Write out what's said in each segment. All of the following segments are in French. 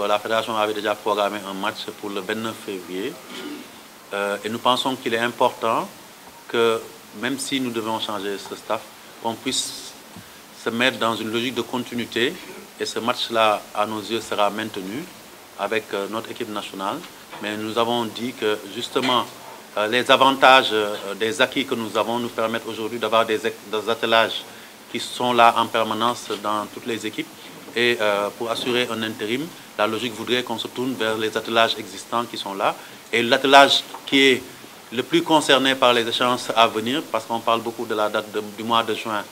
La fédération avait déjà programmé un match pour le 29 février et nous pensons qu'il est important que, même si nous devons changer ce staff, qu'on puisse se mettre dans une logique de continuité et ce match-là, à nos yeux, sera maintenu avec notre équipe nationale. Mais nous avons dit que, justement, les avantages des acquis que nous avons nous permettent aujourd'hui d'avoir des attelages qui sont là en permanence dans toutes les équipes. Et pour assurer un intérim, la logique voudrait qu'on se tourne vers les attelages existants qui sont là. Et l'attelage qui est le plus concerné par les échéances à venir, parce qu'on parle beaucoup de la date du mois de juin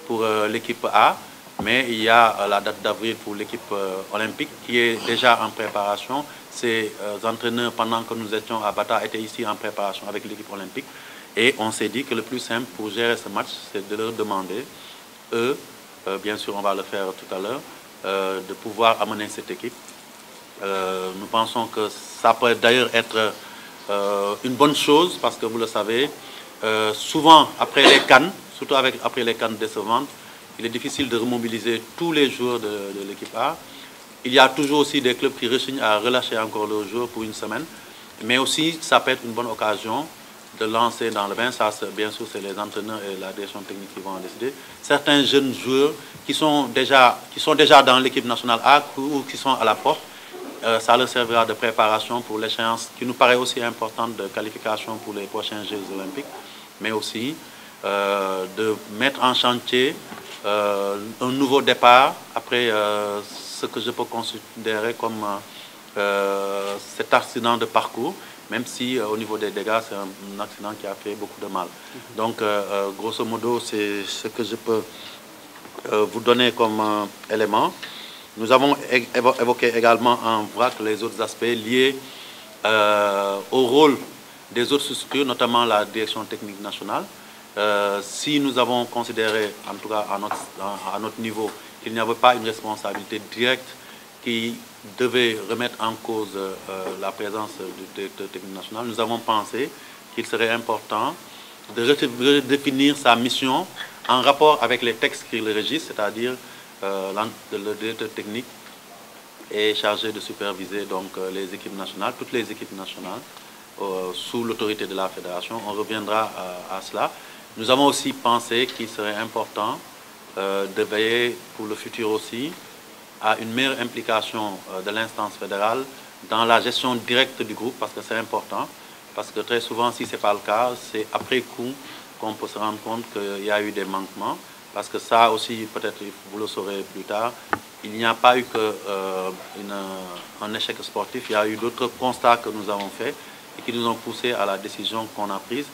pour l'équipe A, mais il y a la date d'avril pour l'équipe olympique qui est déjà en préparation. Ces entraîneurs, pendant que nous étions à Bata, étaient ici en préparation avec l'équipe olympique. Et on s'est dit que le plus simple pour gérer ce match, c'est de leur demander, eux, bien sûr on va le faire tout à l'heure, de pouvoir amener cette équipe. Nous pensons que ça peut d'ailleurs être une bonne chose parce que vous le savez, souvent après les CAN, surtout après les CAN décevantes, il est difficile de remobiliser tous les joueurs de l'équipe A. Il y a toujours aussi des clubs qui rechignent à relâcher encore leurs joueurs pour une semaine, mais aussi ça peut être une bonne occasion de lancer dans le bain, ça bien sûr c'est les entraîneurs et la direction technique qui vont en décider, certains jeunes joueurs qui sont déjà dans l'équipe nationale A ou qui sont à la porte, ça leur servira de préparation pour l'échéance qui nous paraît aussi importante de qualification pour les prochains Jeux olympiques, mais aussi de mettre en chantier un nouveau départ après ce que je peux considérer comme cet accident de parcours, même si au niveau des dégâts, c'est un accident qui a fait beaucoup de mal. Donc, grosso modo, c'est ce que je peux vous donner comme élément. Nous avons évoqué également en vrac les autres aspects liés au rôle des autres structures, notamment la direction technique nationale. Si nous avons considéré, en tout cas à notre niveau, qu'il n'y avait pas une responsabilité directe qui devait remettre en cause la présence du directeur technique national, nous avons pensé qu'il serait important de redéfinir sa mission en rapport avec les textes qui le régissent, c'est-à-dire le directeur technique est chargé de superviser donc, les équipes nationales, toutes les équipes nationales, sous l'autorité de la fédération. On reviendra à cela. Nous avons aussi pensé qu'il serait important de veiller pour le futur aussi à une meilleure implication de l'instance fédérale dans la gestion directe du groupe, parce que c'est important, parce que très souvent, si ce n'est pas le cas, c'est après coup qu'on peut se rendre compte qu'il y a eu des manquements, parce que ça aussi, peut-être vous le saurez plus tard, il n'y a pas eu qu'un échec sportif, il y a eu d'autres constats que nous avons faits et qui nous ont poussé à la décision qu'on a prise,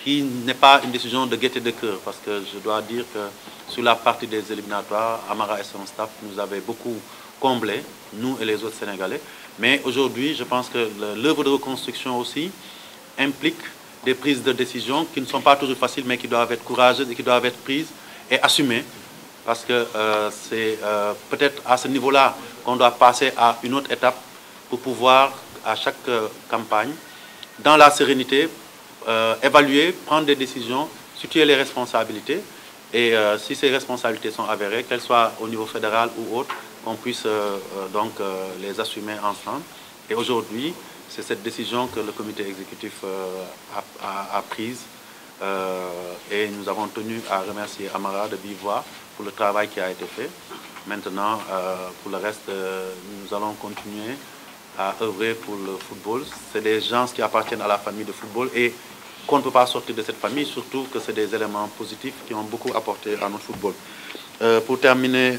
qui n'est pas une décision de gaieté de cœur, parce que je dois dire que sur la partie des éliminatoires, Amara et son staff nous avaient beaucoup comblé, nous et les autres Sénégalais. Mais aujourd'hui, je pense que l'œuvre de reconstruction aussi implique des prises de décision qui ne sont pas toujours faciles, mais qui doivent être courageuses et qui doivent être prises et assumées. Parce que c'est peut-être à ce niveau-là qu'on doit passer à une autre étape pour pouvoir, à chaque campagne, dans la sérénité, évaluer, prendre des décisions, situer les responsabilités et si ces responsabilités sont avérées, qu'elles soient au niveau fédéral ou autre, qu'on puisse donc les assumer ensemble. Et aujourd'hui, c'est cette décision que le comité exécutif a prise et nous avons tenu à remercier Amara de vive voix pour le travail qui a été fait. Maintenant, pour le reste, nous allons continuer à œuvrer pour le football. C'est des gens qui appartiennent à la famille de football et qu'on ne peut pas sortir de cette famille, surtout que c'est des éléments positifs qui ont beaucoup apporté à notre football. Pour terminer,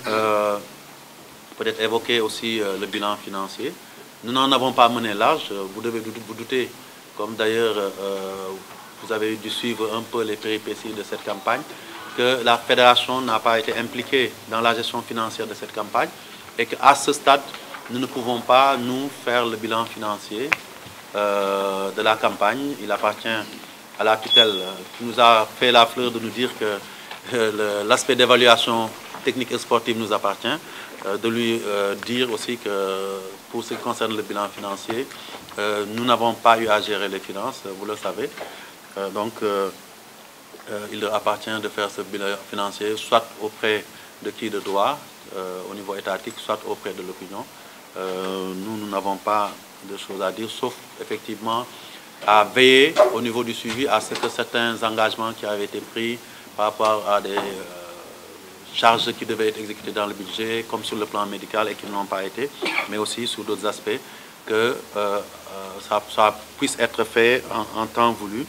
peut-être évoquer aussi le bilan financier. Nous n'en avons pas mené large, vous devez vous douter, comme d'ailleurs vous avez dû suivre un peu les péripéties de cette campagne, que la fédération n'a pas été impliquée dans la gestion financière de cette campagne et qu'à ce stade, nous ne pouvons pas, nous, faire le bilan financier de la campagne. Il appartient à la tutelle qui nous a fait la fleur de nous dire que l'aspect d'évaluation technique et sportive nous appartient, de lui dire aussi que pour ce qui concerne le bilan financier, nous n'avons pas eu à gérer les finances, vous le savez. Donc, il leur appartient de faire ce bilan financier, soit auprès de qui de droit, au niveau étatique, soit auprès de l'opinion. nous n'avons pas de choses à dire, sauf effectivement à veiller au niveau du suivi à ce que certains engagements qui avaient été pris par rapport à des charges qui devaient être exécutées dans le budget, comme sur le plan médical et qui n'ont pas été, mais aussi sur d'autres aspects, que ça puisse être fait en temps voulu.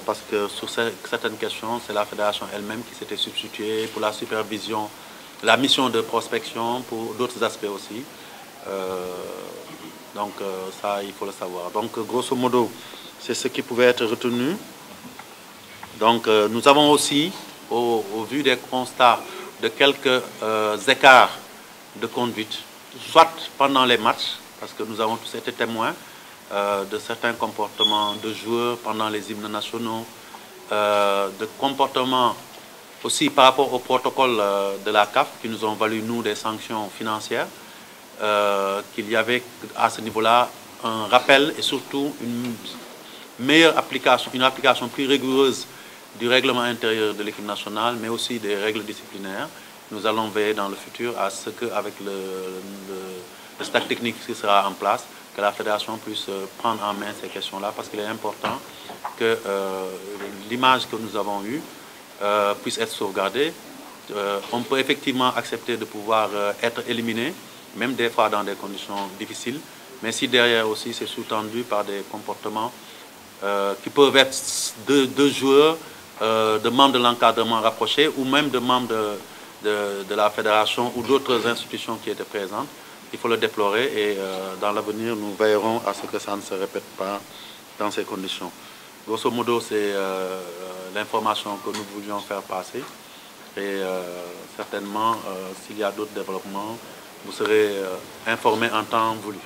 Parce que sur certaines questions, c'est la fédération elle-même qui s'était substituée pour la supervision, la mission de prospection, pour d'autres aspects aussi. Donc ça, il faut le savoir. Donc grosso modo, c'est ce qui pouvait être retenu. Donc nous avons aussi, au vu des constats de quelques écarts de conduite, soit pendant les matchs, parce que nous avons tous été témoins de certains comportements de joueurs pendant les hymnes nationaux, de comportements aussi par rapport au protocole de la CAF qui nous ont valu, nous, des sanctions financières, qu'il y avait à ce niveau-là un rappel et surtout une meilleure application, une application plus rigoureuse du règlement intérieur de l'équipe nationale, mais aussi des règles disciplinaires. Nous allons veiller dans le futur à ce qu'avec le stack technique qui sera en place, que la fédération puisse prendre en main ces questions-là, parce qu'il est important que l'image que nous avons eue puisse être sauvegardée. On peut effectivement accepter de pouvoir être éliminé, même des fois dans des conditions difficiles, mais si derrière aussi c'est sous-tendu par des comportements qui peuvent être de joueurs, de membres de l'encadrement rapproché ou même de membres de la fédération ou d'autres institutions qui étaient présentes, il faut le déplorer et dans l'avenir, nous veillerons à ce que ça ne se répète pas dans ces conditions. Grosso modo, c'est l'information que nous voulions faire passer et certainement, s'il y a d'autres développements, vous serez informés en temps voulu.